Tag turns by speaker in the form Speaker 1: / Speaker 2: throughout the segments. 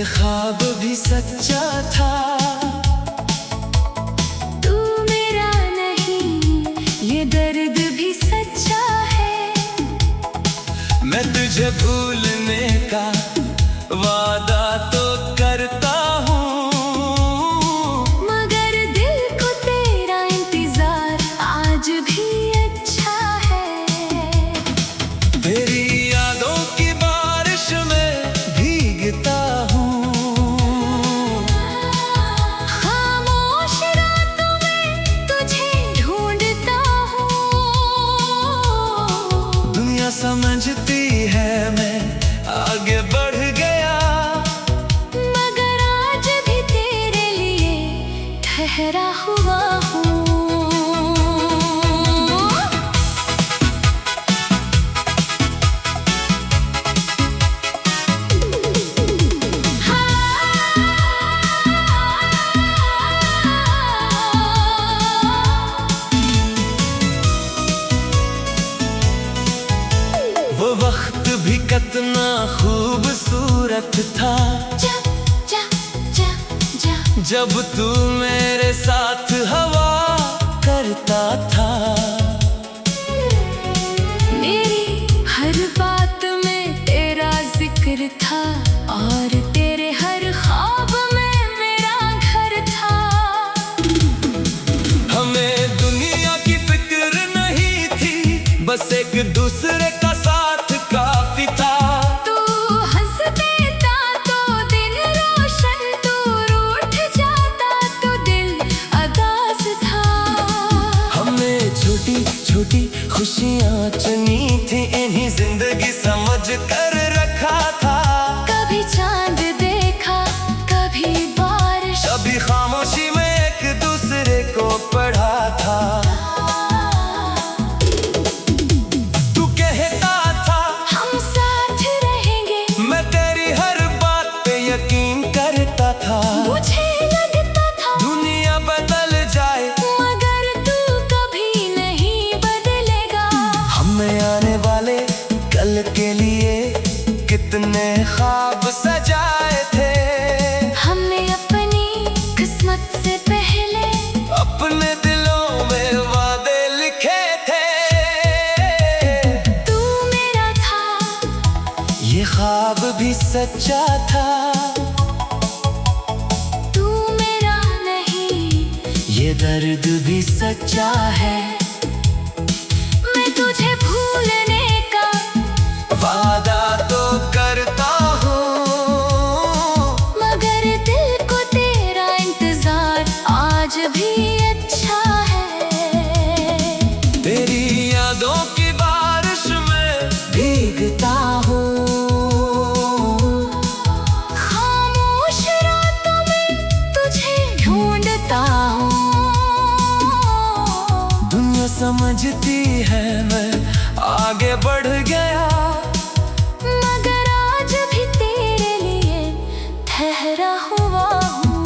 Speaker 1: ये ख्वाब भी सच्चा था।
Speaker 2: तू मेरा नहीं, ये दर्द भी सच्चा है।
Speaker 1: मैं तुझे भूलने का वादा तो करता हूँ,
Speaker 2: मगर दिल को तेरा इंतजार आज भी अच्छा है।
Speaker 1: तेरी यादों की बारिश में भीगता हूँ,
Speaker 2: खामोश रातों में तुझे ढूंढता हूँ।
Speaker 1: दुनिया समझती है मैं आगे बढ़ गया,
Speaker 2: मगर आज भी तेरे लिए ठहरा हुआ हूँ।
Speaker 1: वो वक्त भी कितना खूबसूरत था,
Speaker 2: जा जा जा जा
Speaker 1: जब तू मेरे साथ हवा करता था।
Speaker 2: मेरी हर बात में तेरा जिक्र था, और तेरे हर ख्वाब में मेरा घर था।
Speaker 1: हमें दुनिया की फिक्र नहीं थी, बस एक दूसरे का साथ काफी था।
Speaker 2: तू हंस देता तो दिन रोशन, तू रूठ जाता तो दिल अदास था।
Speaker 1: हमने छोटी छोटी खुशियाँ चुनी थी, इन्हीं जिंदगी समझ कर रखा था।
Speaker 2: कभी चांद देखा, कभी बारिश,
Speaker 1: कभी खामोशी में एक दूसरे को पढ़ा था। तू कहता था
Speaker 2: हम साथ रहेंगे,
Speaker 1: मैं तेरी हर बात पे यकीन करता था।
Speaker 2: मुझे लगता था
Speaker 1: दुनिया बदल जाए
Speaker 2: मगर तू कभी नहीं बदलेगा।
Speaker 1: हमें आने वाले कल के लिए कितने ख्वाब सजाए थे।
Speaker 2: हमने अपनी किस्मत से पहले
Speaker 1: अपने दिलों में वादे लिखे थे।
Speaker 2: तू मेरा था,
Speaker 1: ये ख्वाब भी सच्चा था।
Speaker 2: तू मेरा नहीं,
Speaker 1: ये दर्द भी सच्चा है।
Speaker 2: मैं तुझे भूलने का
Speaker 1: वादा तो करता हूँ,
Speaker 2: मगर दिल को तेरा इंतजार आज भी अच्छा है।
Speaker 1: तेरी यादों की बारिश में भीगता हूँ।
Speaker 2: खामोश रातों में तुझे ढूंढता हूँ।
Speaker 1: दुनिया समझती है मैं आगे बढ़ गया,
Speaker 2: मगर आज भी तेरे लिए ठहरा हुआ हूँ।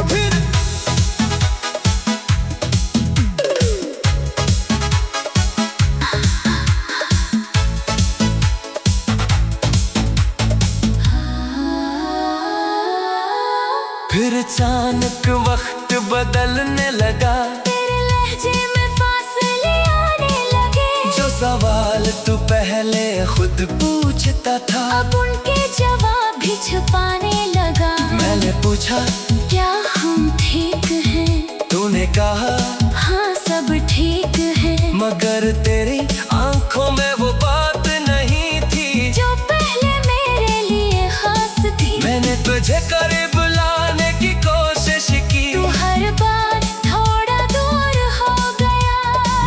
Speaker 1: फिर फिर अचानक वक्त बदलने लगा,
Speaker 2: तेरे लहजे में फासले आने लगे।
Speaker 1: जो सवाल तू पहले खुद पूछता था,
Speaker 2: अब उनके जवाब भी छुपाने लगा।
Speaker 1: मैंने पूछा
Speaker 2: क्या हम ठीक हैं?
Speaker 1: तूने कहा
Speaker 2: हाँ सब ठीक है,
Speaker 1: मगर तेरी आंखों में वो बात नहीं थी
Speaker 2: जो पहले मेरे लिए खास थी।
Speaker 1: मैंने तुझे करीब लाने की कोशिश की,
Speaker 2: तू हर बार थोड़ा दूर हो गया।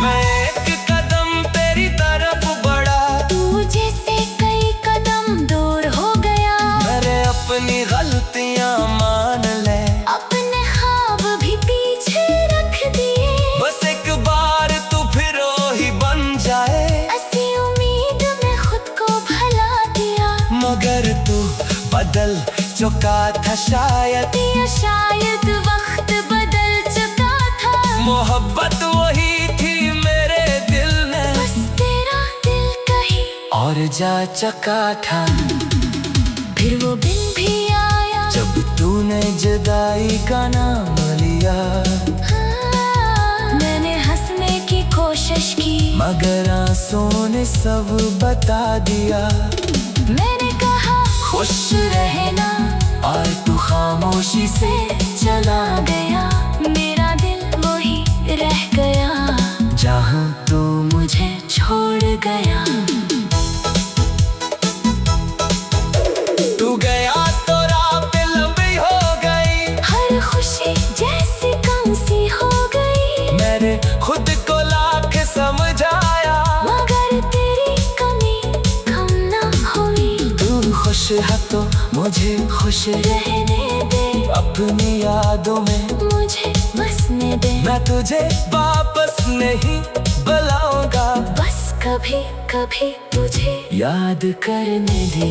Speaker 1: मैं एक कदम तेरी तरफ बढ़ा,
Speaker 2: तू जैसे कई कदम दूर हो गया।
Speaker 1: मेरे अपनी गलतियां मान ले,
Speaker 2: अपने ख्वाब भी पीछे रख दिए।
Speaker 1: बस एक बार तू फिर ही बन जाए।
Speaker 2: ऐसी उम्मीद में खुद को भुला दिया,
Speaker 1: मगर तू बदल चुका था शायद,
Speaker 2: या शायद वक्त बदल चुका था।
Speaker 1: मोहब्बत वही थी मेरे दिल में,
Speaker 2: बस तेरा दिल कहीं
Speaker 1: और जा चका था।
Speaker 2: फिर वो दिन भी आया
Speaker 1: जब तूने जुदाई का नाम लिया।
Speaker 2: मैंने हंसने की कोशिश की
Speaker 1: मगर आंसुओं ने सब बता दिया।
Speaker 2: मैंने कहा
Speaker 1: खुश रहना और तू खामोशी से
Speaker 2: चला गया। मेरा दिल वही रह गया
Speaker 1: जहाँ तू
Speaker 2: मुझे छोड़ गया।
Speaker 1: तू गया तो रात लंबी हो गई,
Speaker 2: हर खुशी जैसे कम सी हो गई।
Speaker 1: मैंने खुद को लाख समझाया
Speaker 2: मगर तेरी कमी कम ना हुई।
Speaker 1: तू खुश है तो मुझे खुश
Speaker 2: रहने दे
Speaker 1: अपनी यादों में
Speaker 2: मुझे बसने दे।
Speaker 1: मैं तुझे वापस नहीं बुलाऊंगा,
Speaker 2: बस कभी कभी तुझे
Speaker 1: याद करने दे।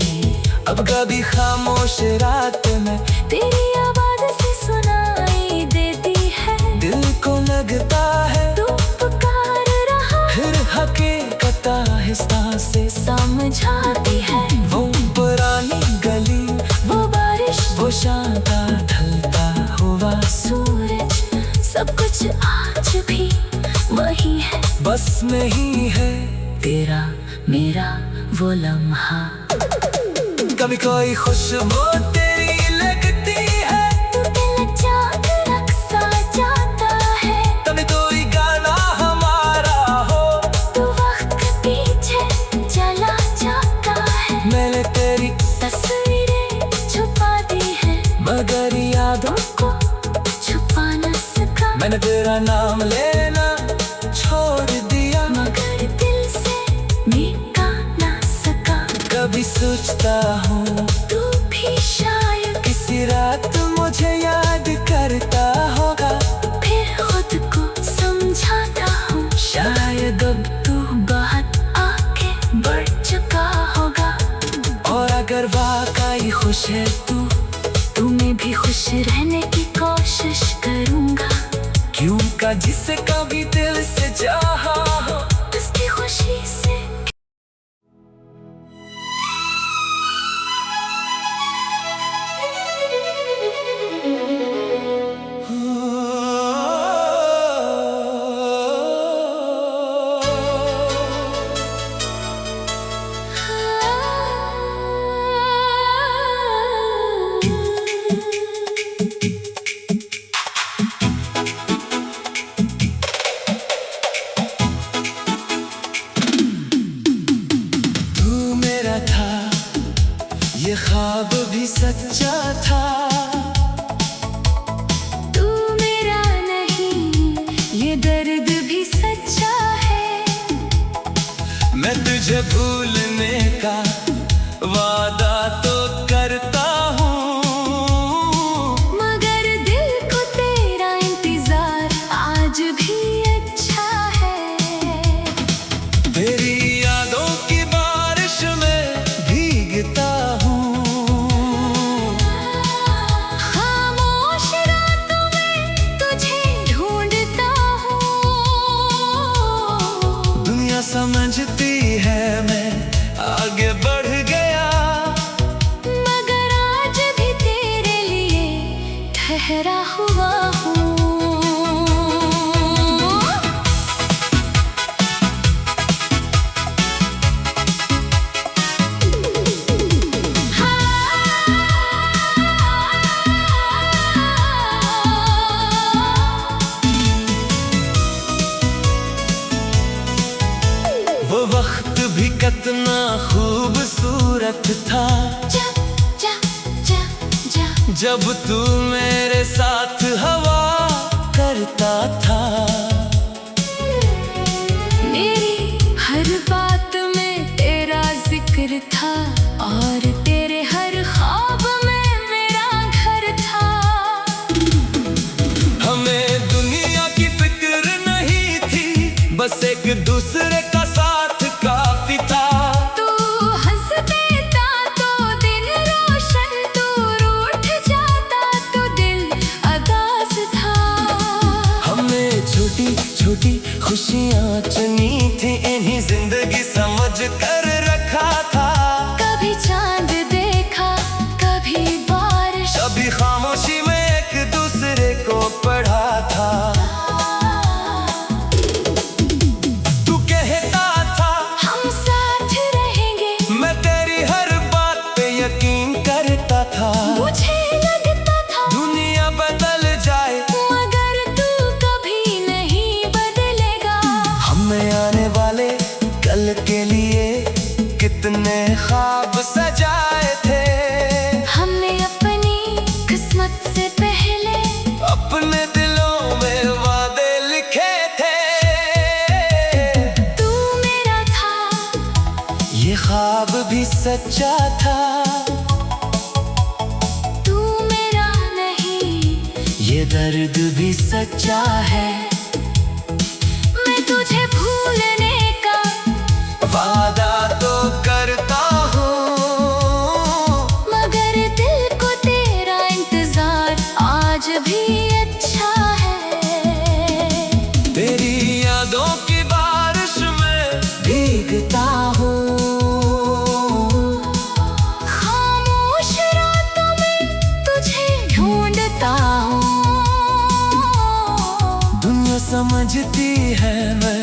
Speaker 1: अब कभी खामोश रात में
Speaker 2: तेरी आवाज़ से सुनाई देती है।
Speaker 1: दिल को लगता है
Speaker 2: तू पुकार रहा
Speaker 1: फिर हकीकत आहिस्ता से
Speaker 2: समझाती है।
Speaker 1: वो पुरानी गली,
Speaker 2: वो बारिश,
Speaker 1: वो शांता ढलता हुआ
Speaker 2: सूरज, सब कुछ आज भी वही है।
Speaker 1: बस नहीं है
Speaker 2: तेरा मेरा वो लम्हा।
Speaker 1: कभी कोई खुशबू तेरी लगती है,
Speaker 2: तू दिल जागरक सा जाता है।
Speaker 1: कभी कोई गाना हमारा हो,
Speaker 2: तू वक्त पीछे चला जाता है।
Speaker 1: मैंने तेरी
Speaker 2: तस्वीरें छुपा दी है
Speaker 1: मगर यादों
Speaker 2: को छुपा न सका।
Speaker 1: मैंने तेरा नाम लेना छोड़ दिया
Speaker 2: मगर दिल से मिटा न सका।
Speaker 1: कभी सोचता हूँ
Speaker 2: तू भी शायद
Speaker 1: किसी रात मुझे याद करता होगा।
Speaker 2: फिर खुद को समझाता हूँ
Speaker 1: शायद अब
Speaker 2: तू बहुत आगे बढ़ चुका होगा।
Speaker 1: और अगर वाकई खुश है तू
Speaker 2: मैं भी खुश रहने की कोशिश करूँगा।
Speaker 1: क्यों का जिसे कभी दिल से चाहा हो,
Speaker 2: उसकी खुशी से
Speaker 1: ये ख्वाब भी सच्चा था।
Speaker 2: तू मेरा नहीं ये दर्द भी सच्चा है।
Speaker 1: मैं तुझे भूलने का वादा तो करता हूँ,
Speaker 2: मगर दिल को तेरा इंतजार आज भी अच्छा है।
Speaker 1: तेरी यादों की बारिश में भीगता हूँ,
Speaker 2: खामोश रातों में तुझे ढूंढता हूँ।
Speaker 1: दुनिया समझती है मैं आगे बढ़ गया,
Speaker 2: मगर आज भी तेरे लिए ठहरा हुआ हूँ।
Speaker 1: वो वक्त भी कितना खूबसूरत था,
Speaker 2: जा जा जा जा
Speaker 1: जब तू मेरे साथ हवा करता था।
Speaker 2: मेरी हर बात में तेरा जिक्र था और तेरे हर ख्वाब में मेरा घर था।
Speaker 1: हमें दुनिया की फिक्र नहीं थी, बस एक दूसरे का साथ काफी था।
Speaker 2: तू हंस देता तो दिन रोशन, तू रूठ जाता तो दिल अदास था।
Speaker 1: हमें छोटी छोटी खुशियाँ चुनी थी, इन्हीं जिंदगी समझ कर रखा था।
Speaker 2: कभी चांद देखा
Speaker 1: कितने ख्वाब सजाए थे,
Speaker 2: हमने अपनी किस्मत से पहले
Speaker 1: अपने दिलों में वादे लिखे थे।
Speaker 2: तू मेरा था,
Speaker 1: ये ख्वाब भी सच्चा था,
Speaker 2: तू मेरा नहीं,
Speaker 1: ये दर्द भी सच्चा है।
Speaker 2: मैं तुझे भूलने का
Speaker 1: वादा तो करता हूँ,
Speaker 2: मगर दिल को तेरा इंतजार आज भी अच्छा है।
Speaker 1: तेरी यादों की बारिश में भीगता हूँ,
Speaker 2: खामोश रातों में तुझे ढूंढता हूँ।
Speaker 1: दुनिया समझती है मैं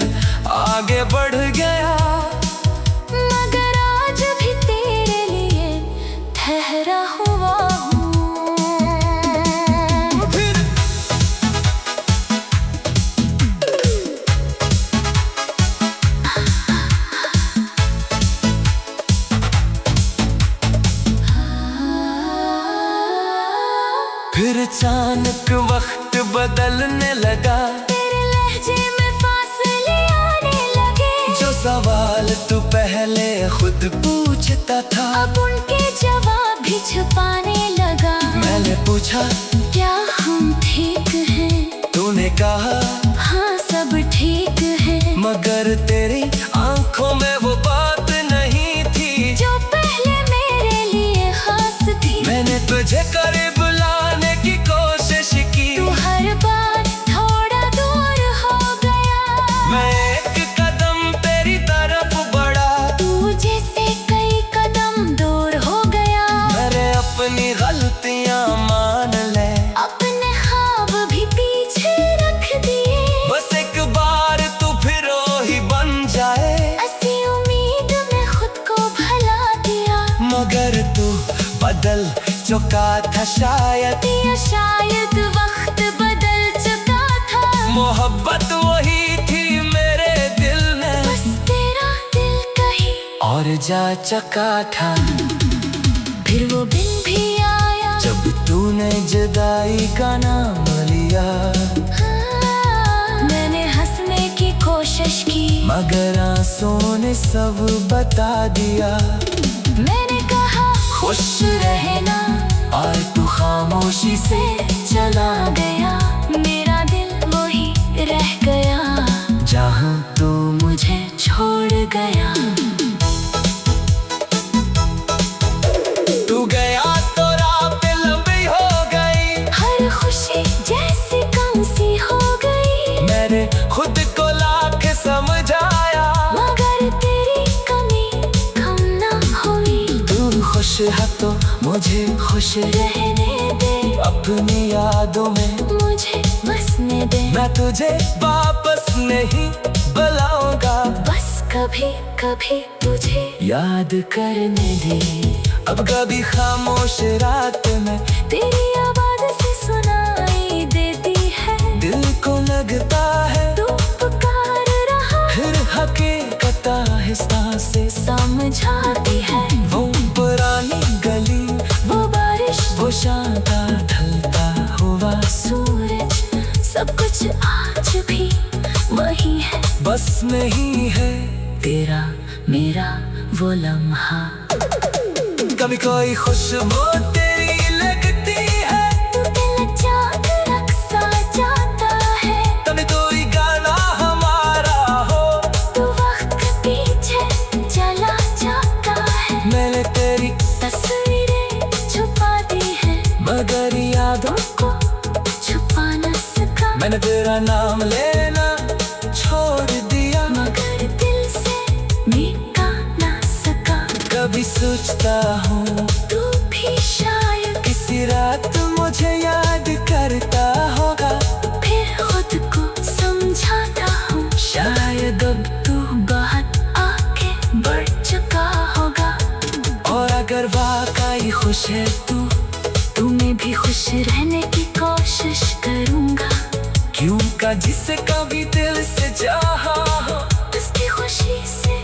Speaker 1: आगे बढ़ गया,
Speaker 2: मगर आज भी तेरे लिए ठहरा हुआ हूँ।
Speaker 1: फिर अचानक वक्त बदलने लगा,
Speaker 2: तेरे लहजे में फासले आने लगे।
Speaker 1: जो सवाल तू पहले खुद पूछता था,
Speaker 2: अब उनके जवाब भी छुपाने लगा।
Speaker 1: मैंने पूछा
Speaker 2: क्या हम ठीक हैं?
Speaker 1: तूने कहा
Speaker 2: हाँ सब ठीक है,
Speaker 1: मगर तेरी आंखों में वो बात नहीं थी
Speaker 2: जो पहले मेरे लिए खास थी।
Speaker 1: मैंने तुझे करीब लाने की कोशिश की,
Speaker 2: तू हर बार थोड़ा दूर हो गया।
Speaker 1: मैं एक कदम तेरी तरफ बढ़ा,
Speaker 2: तू जैसे कई कदम दूर हो गया।
Speaker 1: मेरे अपनी गलतियां मान ले,
Speaker 2: अपने ख्वाब भी पीछे रख दिए।
Speaker 1: बस एक बार तू फिर ही बन जाए।
Speaker 2: ऐसी उम्मीद में खुद को भुला दिया,
Speaker 1: मगर तू बदल चुका था शायद,
Speaker 2: या शायद वक्त बदल चुका था।
Speaker 1: मोहब्बत वही थी मेरे दिल में,
Speaker 2: बस तेरा दिल कहीं
Speaker 1: और जा चुका था।
Speaker 2: फिर वो दिन भी आया
Speaker 1: जब तूने जुदाई का नाम लिया,
Speaker 2: मैंने हंसने की कोशिश की,
Speaker 1: मगर आंसुओं ने सब बता दिया।
Speaker 2: मैंने कहा खुश रहना,
Speaker 1: और तू खामोशी से
Speaker 2: चला गया। मेरा दिल वही रह गया
Speaker 1: जहाँ तू
Speaker 2: मुझे छोड़ गया।
Speaker 1: तू गया तो रात लंबी हो गई,
Speaker 2: हर खुशी जैसी कम सी हो गई।
Speaker 1: मैंने खुद को लाख समझाया,
Speaker 2: मगर तेरी कमी कम ना हुई।
Speaker 1: तू खुश है तो मुझे खुश
Speaker 2: रहने दे,
Speaker 1: अपनी यादों में
Speaker 2: मुझे बसने दे।
Speaker 1: मैं तुझे वापस नहीं बुलाऊंगा,
Speaker 2: बस कभी कभी तुझे
Speaker 1: याद करने दे। अब कभी खामोश रात में
Speaker 2: तेरी आवाज से सुनाई देती है,
Speaker 1: दिल को लगता है
Speaker 2: तू पुकार रहा,
Speaker 1: फिर हकीकत आहिस्ता से
Speaker 2: समझाती है।
Speaker 1: वो पुरानी गली,
Speaker 2: वो बारिश,
Speaker 1: वो शांता ढलता हुआ
Speaker 2: सूरज, सब कुछ आज भी वही है।
Speaker 1: बस नहीं है
Speaker 2: तेरा मेरा वो लम्हा,
Speaker 1: कभी कोई खुशबू तेरी लगती है,
Speaker 2: तू दिल जागरक सा जाता है।
Speaker 1: कभी कोई गाना हमारा हो,
Speaker 2: तू वक्त पीछे चला जाता है।
Speaker 1: मैंने तेरी
Speaker 2: तस्वीरें छुपा दी है,
Speaker 1: मगर यादों
Speaker 2: को छुपा न सका।
Speaker 1: मैंने तेरा नाम लेना छोड़ दिया,
Speaker 2: मगर दिल से मिटा न सका।
Speaker 1: कभी सोचता हूँ
Speaker 2: तू भी शायद
Speaker 1: किसी रात मुझे याद करता होगा,
Speaker 2: फिर खुद को समझाता हूँ।
Speaker 1: शायद अब
Speaker 2: तू बहुत आगे बढ़ चुका होगा।
Speaker 1: और अगर वाकई खुश है तू
Speaker 2: मैं भी खुश रहने की कोशिश करूँगा,
Speaker 1: क्यों का जिसे कभी दिल से चाहा हो,
Speaker 2: उसकी खुशी से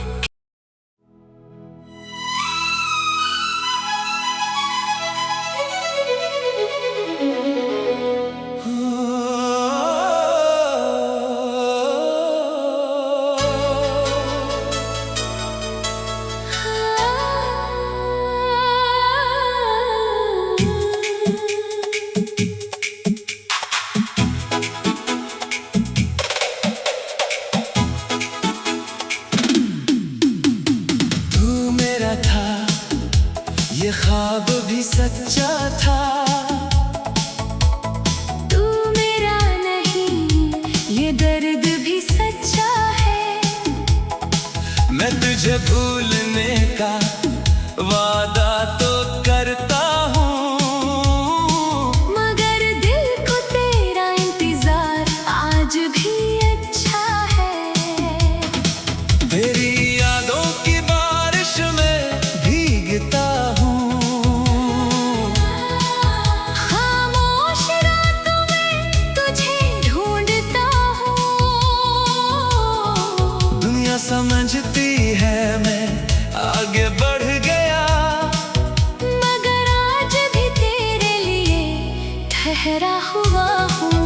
Speaker 1: था, ये ख्वाब भी सच्चा था।
Speaker 2: तू मेरा नहीं, ये दर्द भी सच्चा है।
Speaker 1: मैं तुझे भूलने का वादा तो करता हूँ,
Speaker 2: मगर दिल को तेरा इंतजार आज भी अच्छा है।
Speaker 1: तेरी यादों की बारिश में भीगता हूँ,
Speaker 2: खामोश रातों में तुझे ढूंढता हूँ।
Speaker 1: दुनिया समझती है मैं आगे बढ़ गया,
Speaker 2: मगर आज भी तेरे लिए ठहरा हुआ हूँ।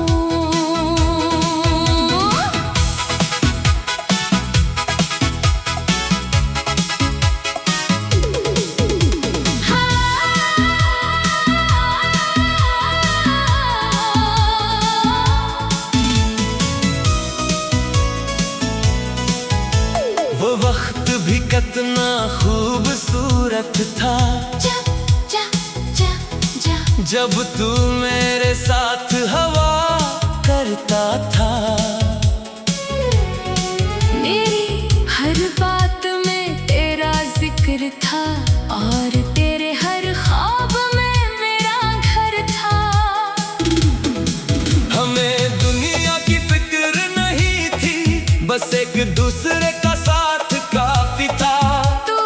Speaker 1: वो वक्त भी कितना खूबसूरत था,
Speaker 2: जा जा जा जा
Speaker 1: जब तू मेरे साथ हवा करता था।
Speaker 2: मेरी हर बात में तेरा जिक्र था, और तेरे हर ख्वाब में मेरा घर था।
Speaker 1: हमें दुनिया की फिक्र नहीं थी, बस एक दूसरे का साथ काफी था।
Speaker 2: तू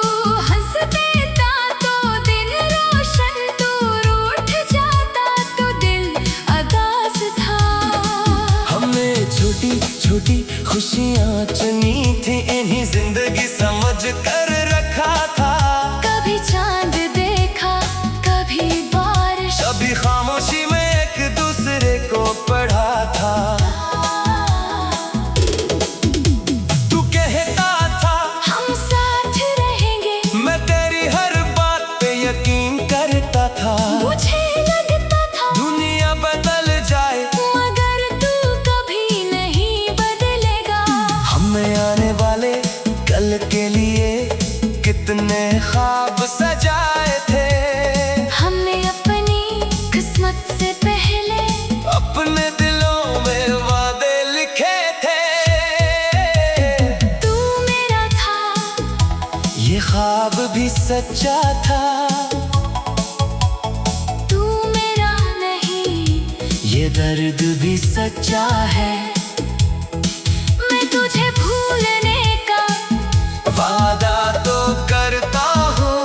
Speaker 2: हंस देता तो दिन रोशन, तू रूठ जाता तो दिल उदास था।
Speaker 1: हमने छोटी छोटी खुशियाँ चुनी थी, इन्हीं जिंदगी समझ कर रखा था।
Speaker 2: कभी चांद देखा, कभी बारिश,
Speaker 1: कभी खामोशी में एक दूसरे को पढ़ा था। तू कहता था
Speaker 2: हम साथ रहेंगे,
Speaker 1: मैं तेरी हर बात पे यकीन करता था।
Speaker 2: मुझे लगता था
Speaker 1: दुनिया बदल जाए,
Speaker 2: मगर तू कभी नहीं बदलेगा।
Speaker 1: हमें आने वाले कल के लिए कितने ख्वाब सजाए थे।
Speaker 2: हमने अपनी किस्मत से पहले
Speaker 1: अपने दिलों में वादे लिखे थे।
Speaker 2: तू मेरा था,
Speaker 1: ये ख्वाब भी सच्चा था।
Speaker 2: तू मेरा नहीं,
Speaker 1: ये दर्द भी सच्चा है।
Speaker 2: मैं तुझे भूलने का
Speaker 1: वादा तो करता हूँ,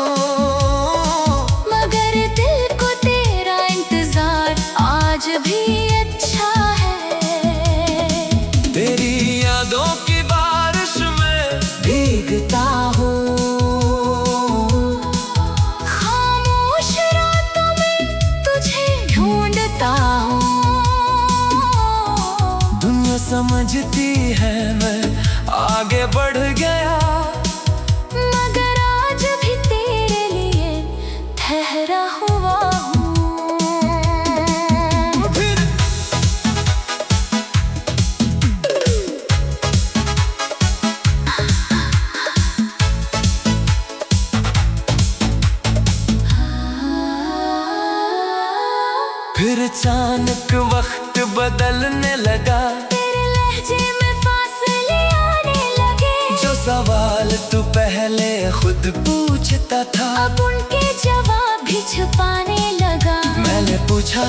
Speaker 2: मगर दिल को तेरा इंतजार आज भी अच्छा है।
Speaker 1: तेरी यादों की बारिश में भीगता हूँ।
Speaker 2: खामोश रातों में तुझे ढूंढता हूँ।
Speaker 1: दुनिया समझती है मैं आगे बढ़ गया,
Speaker 2: मगर आज भी तेरे लिए ठहरा हुआ हूँ।
Speaker 1: फिर फिर अचानक वक्त बदलने लगा,
Speaker 2: तेरे लहजे में फासले आने लगे।
Speaker 1: जो सवाल तू पहले खुद पूछता था,
Speaker 2: अब उनके जवाब भी छुपाने लगा।
Speaker 1: मैंने पूछा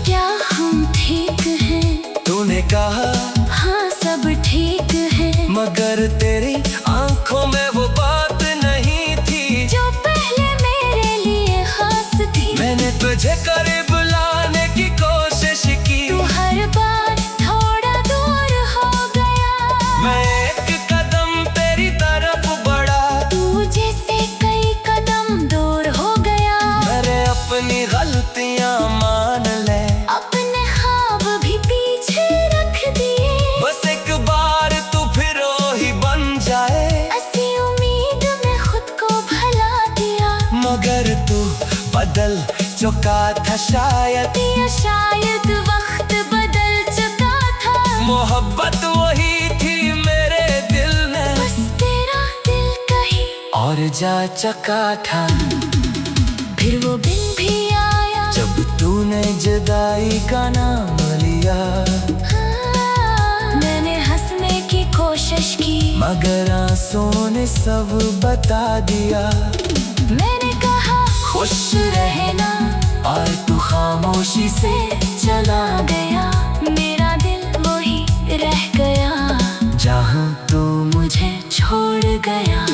Speaker 2: क्या हम ठीक हैं?
Speaker 1: तूने कहा
Speaker 2: हाँ सब ठीक है,
Speaker 1: मगर तेरी आंखों में वो बात नहीं थी
Speaker 2: जो पहले मेरे लिए खास थी।
Speaker 1: मैंने तुझे करीब लाने की कोशिश की,
Speaker 2: तू हर बार थोड़ा दूर हो गया।
Speaker 1: मैं एक कदम तेरी तरफ बढ़ा,
Speaker 2: तू जैसे कई कदम दूर हो गया।
Speaker 1: मेरे अपनी गलतियां मान ले,
Speaker 2: अपने ख्वाब भी पीछे रख दिए।
Speaker 1: बस एक बार तू फिर ही बन जाए।
Speaker 2: ऐसी उम्मीद में खुद को भला दिया,
Speaker 1: मगर तू बदल चुका था शायद,
Speaker 2: या शायद वक्त बदल चुका था।
Speaker 1: मोहब्बत वही थी मेरे दिल में,
Speaker 2: बस तेरा दिल कहीं
Speaker 1: और और जा चका था।
Speaker 2: फिर वो दिन भी आया
Speaker 1: जब तूने जुदाई का नाम लिया।
Speaker 2: मैंने हंसने की कोशिश की
Speaker 1: मगर आंसुओं ने सब बता दिया।
Speaker 2: मैंने कहा
Speaker 1: खुश रहना और तू खामोशी से
Speaker 2: चला गया। मेरा दिल वही रह गया
Speaker 1: जहाँ तू
Speaker 2: मुझे छोड़ गया।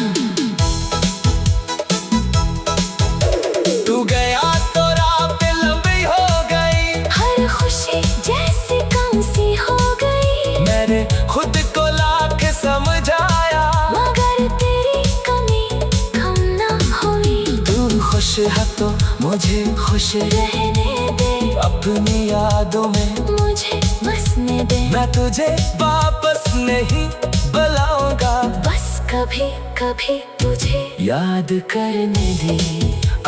Speaker 1: तू गया तो रात लंबी हो गई।
Speaker 2: हर खुशी जैसे कम सी हो गई।
Speaker 1: मैंने खुद को लाख समझाया
Speaker 2: मगर तेरी कमी कम ना हुई।
Speaker 1: तू खुश है तो मुझे खुश
Speaker 2: रहने दे
Speaker 1: अपनी यादों में
Speaker 2: मुझे बसने दे।
Speaker 1: मैं तुझे वापस नहीं बुलाऊंगा
Speaker 2: बस कभी कभी तुझे
Speaker 1: याद करने दे।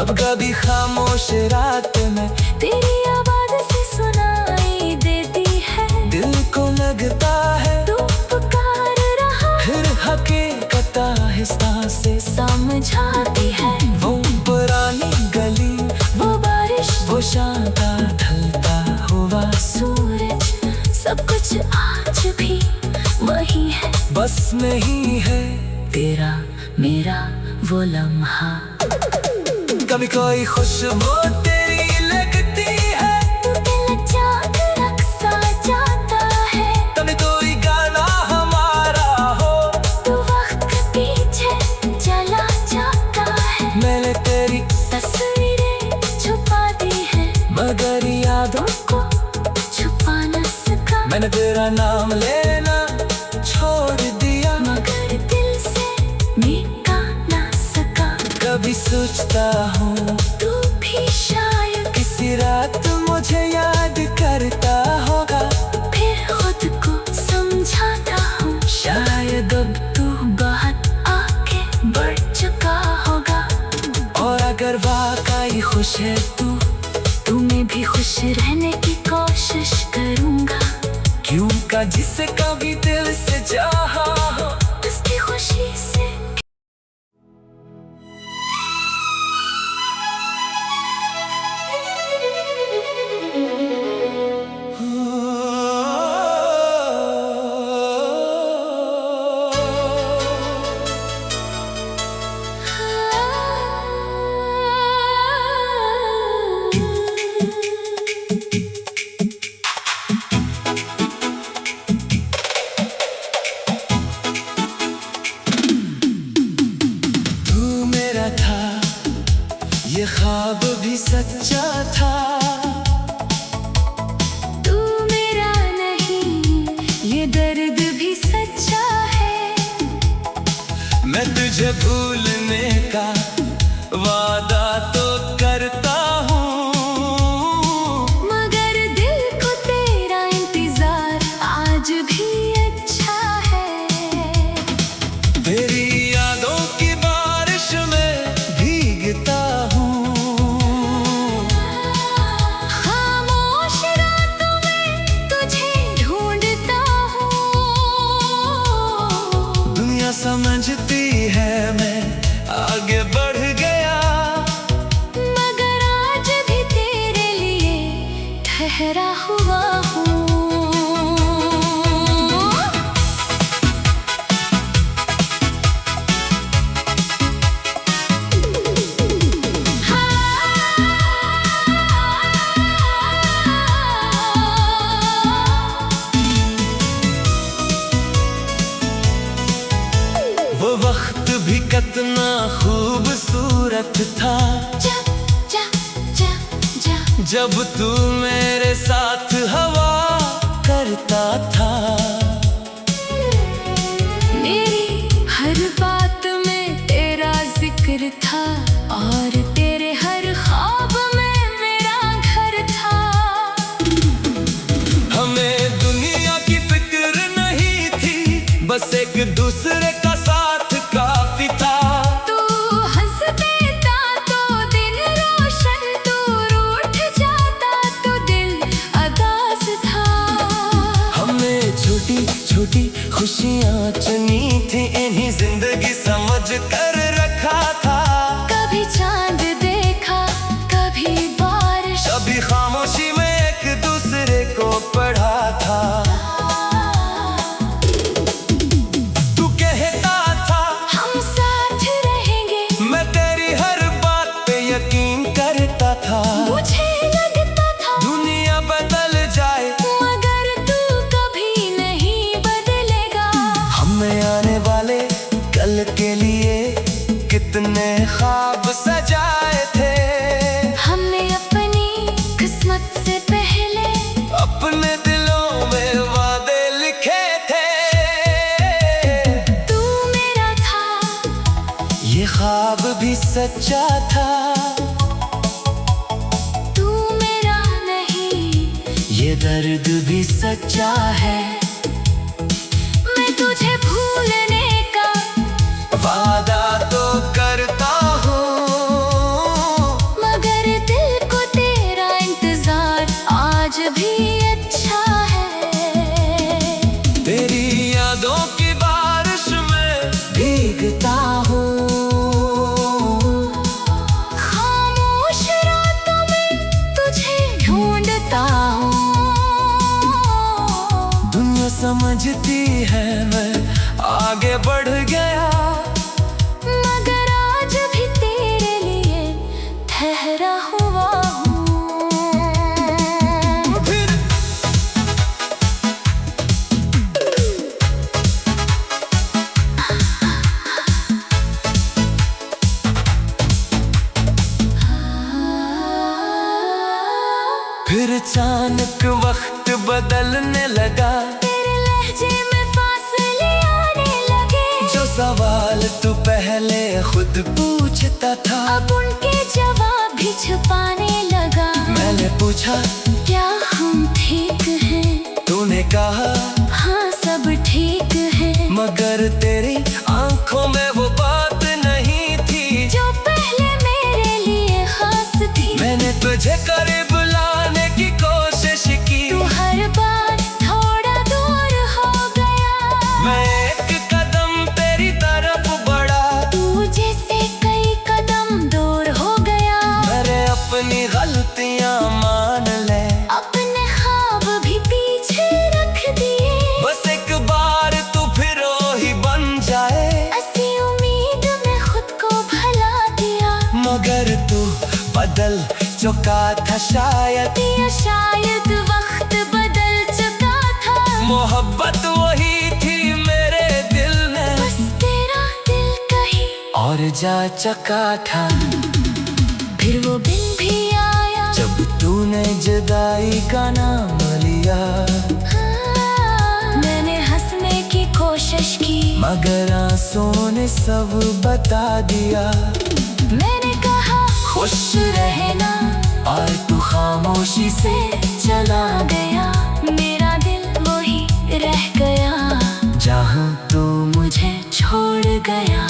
Speaker 1: अब कभी खामोश रात में
Speaker 2: तेरी आवाज से सुनाई देती है।
Speaker 1: दिल को लगता है
Speaker 2: तू पुकार रहा
Speaker 1: फिर हकीकत आहिस्ता से
Speaker 2: समझाती है।
Speaker 1: वो पुरानी गली
Speaker 2: वो बारिश
Speaker 1: वो शांता ढलता हुआ
Speaker 2: सूरज सब कुछ आज भी वही है।
Speaker 1: बस नहीं है
Speaker 2: तेरा मेरा वो लम्हा।
Speaker 1: कभी कोई खुशबू तेरी लगती है।
Speaker 2: तू दिल जाग रखसा जाता है।
Speaker 1: कभी कोई गाना हमारा हो।
Speaker 2: तू वक्त पीछे चला जाता है।
Speaker 1: मैंने तेरी
Speaker 2: तस्वीरें छुपा दी है
Speaker 1: मगर यादों
Speaker 2: को छुपा न सका।
Speaker 1: मैंने तेरा नाम लेना छोड़ दिया
Speaker 2: मगर दिल से मिटा न सका।
Speaker 1: कभी सोचता हूँ
Speaker 2: तू भी शायद
Speaker 1: किसी रात मुझे याद करता होगा।
Speaker 2: फिर खुद को समझाता हूँ
Speaker 1: शायद अब
Speaker 2: तू बहुत आगे बढ़ चुका होगा।
Speaker 1: और अगर वाकई खुश है तू
Speaker 2: मैं भी खुश रहने की कोशिश करूँगा।
Speaker 1: क्यों का जिसे कभी दिल से चाहा हो
Speaker 2: उसकी खुशी से
Speaker 1: ये ख्वाब भी सच्चा था।
Speaker 2: तू मेरा नहीं ये दर्द भी सच्चा है।
Speaker 1: मैं तुझे भूलने का वादा तो करता हूँ
Speaker 2: मगर दिल को तेरा इंतजार आज भी अच्छा है।
Speaker 1: तेरी यादों की बारिश में भीगता हूँ।
Speaker 2: खामोश रातों में तुझे ढूंढता हूँ।
Speaker 1: दुनिया समझती है मैं आगे बढ़ गया
Speaker 2: मगर आज भी तेरे लिए ठहरा हुआ हूँ।
Speaker 1: वो वक्त भी कितना खूबसूरत था जब तू मेरे साथ हवा करता था।
Speaker 2: मेरी हर बात में तेरा जिक्र था और तेरे हर ख्वाब में मेरा घर था।
Speaker 1: हमें दुनिया की फिक्र नहीं थी बस एक दूसरे का साथ काफी था।
Speaker 2: तू हंस देता तो दिन रोशन, तू रूठ जाता तो दिल अदास था।
Speaker 1: हमने छोटी छोटी खुशियाँ चुनी थी इन्हीं जिंदगी समझ कर रखा भी सच्चा था।
Speaker 2: तू मेरा नहीं,
Speaker 1: ये दर्द भी सच्चा है।
Speaker 2: मैं तुझे भूलने का
Speaker 1: वादा तो करता हूँ,
Speaker 2: मगर दिल को तेरा इंतजार आज भी अच्छा है।
Speaker 1: तेरी यादों की बारिश में भीगता हूँ।
Speaker 2: खामोश रातों में तुझे ढूंढता हूँ।
Speaker 1: दुनिया समझती है मैं आगे बढ़ गया,
Speaker 2: मगर आज भी तेरे लिए ठहरा हुआ हूँ।
Speaker 1: फिर अचानक वक्त बदलने लगा।
Speaker 2: तेरे लहजे में फासले आने लगे।
Speaker 1: जो सवाल तू पहले खुद पूछता था,
Speaker 2: अब उनके जवाब भी छुपाने लगा।
Speaker 1: मैंने पूछा
Speaker 2: क्या हम ठीक हैं?
Speaker 1: तूने कहा
Speaker 2: हाँ सब ठीक है,
Speaker 1: मगर तेरी आंखों में वो बात नहीं थी
Speaker 2: जो पहले मेरे लिए खास थी।
Speaker 1: मैंने तुझे करीब लाने की कोशिश की,
Speaker 2: तू हर बार थोड़ा दूर हो गया।
Speaker 1: मैं एक कदम तेरी तरफ बढ़ा,
Speaker 2: तू जैसे कई कदम दूर हो गया।
Speaker 1: मेरे अपनी गलतियां मान ले,
Speaker 2: अपने ख्वाब भी पीछे रख दिए।
Speaker 1: बस एक बार तू फिर ही बन जाए।
Speaker 2: ऐसी उम्मीद में खुद को भुला दिया,
Speaker 1: मगर तू बदल चुका था शायद,
Speaker 2: या शायद वक्त बदल चुका था।
Speaker 1: मोहब्बत वही थी मेरे दिल में,
Speaker 2: बस तेरा दिल कहीं
Speaker 1: और जा चुका था।
Speaker 2: फिर वो दिन भी आया
Speaker 1: जब तूने जुदाई का नाम लिया,
Speaker 2: मैंने हंसने की कोशिश की,
Speaker 1: मगर आंसुओं ने सब बता दिया।
Speaker 2: मैंने कहा
Speaker 1: खुश रहना, और तू खामोशी से
Speaker 2: चला गया। मेरा दिल वही रह गया
Speaker 1: जहाँ तू
Speaker 2: मुझे छोड़ गया।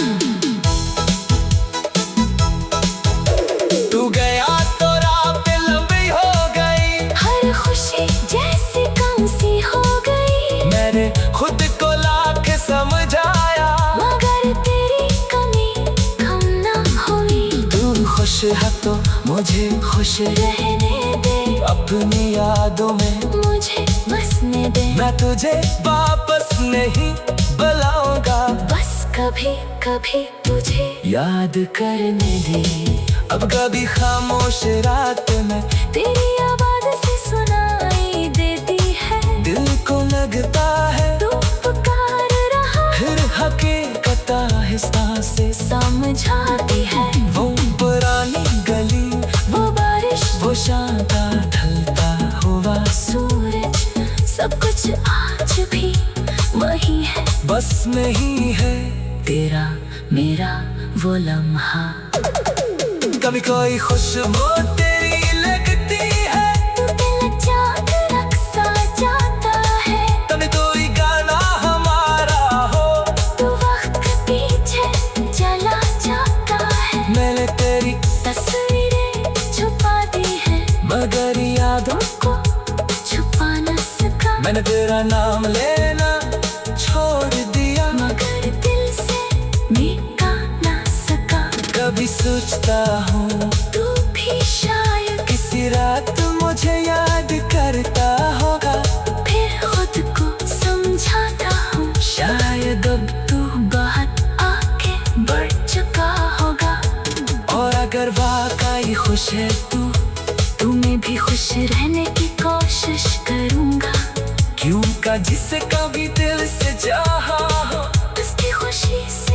Speaker 1: तू गया तो रात लंबी हो गई,
Speaker 2: हर खुशी जैसे कम सी हो गई।
Speaker 1: मैंने खुद को लाख समझाया,
Speaker 2: मगर तेरी कमी कम ना हुई।
Speaker 1: तू खुश है तो मुझे खुश
Speaker 2: रहने दे,
Speaker 1: अपनी यादों में
Speaker 2: मुझे बसने दे।
Speaker 1: मैं तुझे वापस नहीं बुलाऊंगा,
Speaker 2: बस कभी कभी तुझे
Speaker 1: याद करने दे। अब कभी खामोश रात में
Speaker 2: तेरी आवाज से सुनाई देती है।
Speaker 1: दिल को लगता है
Speaker 2: तू पुकार रहा,
Speaker 1: फिर हकीकत आहिस्ता से
Speaker 2: समझाती है।
Speaker 1: वो पुरानी गली,
Speaker 2: वो बारिश,
Speaker 1: वो शाम का ढलता हुआ
Speaker 2: सूरज, सब कुछ आज भी वही है।
Speaker 1: बस नहीं है
Speaker 2: तेरा मेरा वो लम्हा।
Speaker 1: कभी कोई खुशबू तेरी लगती है,
Speaker 2: तू दिल जागरक सा जाता है।
Speaker 1: कभी कोई गाना हमारा हो,
Speaker 2: तू वक्त पीछे चला जाता है।
Speaker 1: मैंने तेरी
Speaker 2: तस्वीरें छुपा दी है,
Speaker 1: मगर यादों
Speaker 2: को छुपा न सका।
Speaker 1: मैंने तेरा नाम लेना छोड़ दिया,
Speaker 2: मगर दिल से मिटा न सका।
Speaker 1: कभी सोचता हूँ
Speaker 2: तू भी शायद
Speaker 1: किसी रात मुझे याद करता होगा,
Speaker 2: फिर खुद को समझाता हूँ।
Speaker 1: शायद अब
Speaker 2: तू बहुत आगे बढ़ चुका होगा।
Speaker 1: और अगर वाकई खुश है तू
Speaker 2: मैं भी खुश रहने की कोशिश करूँगा।
Speaker 1: क्यों का जिसे कभी दिल से चाहा हो,
Speaker 2: उसकी खुशी से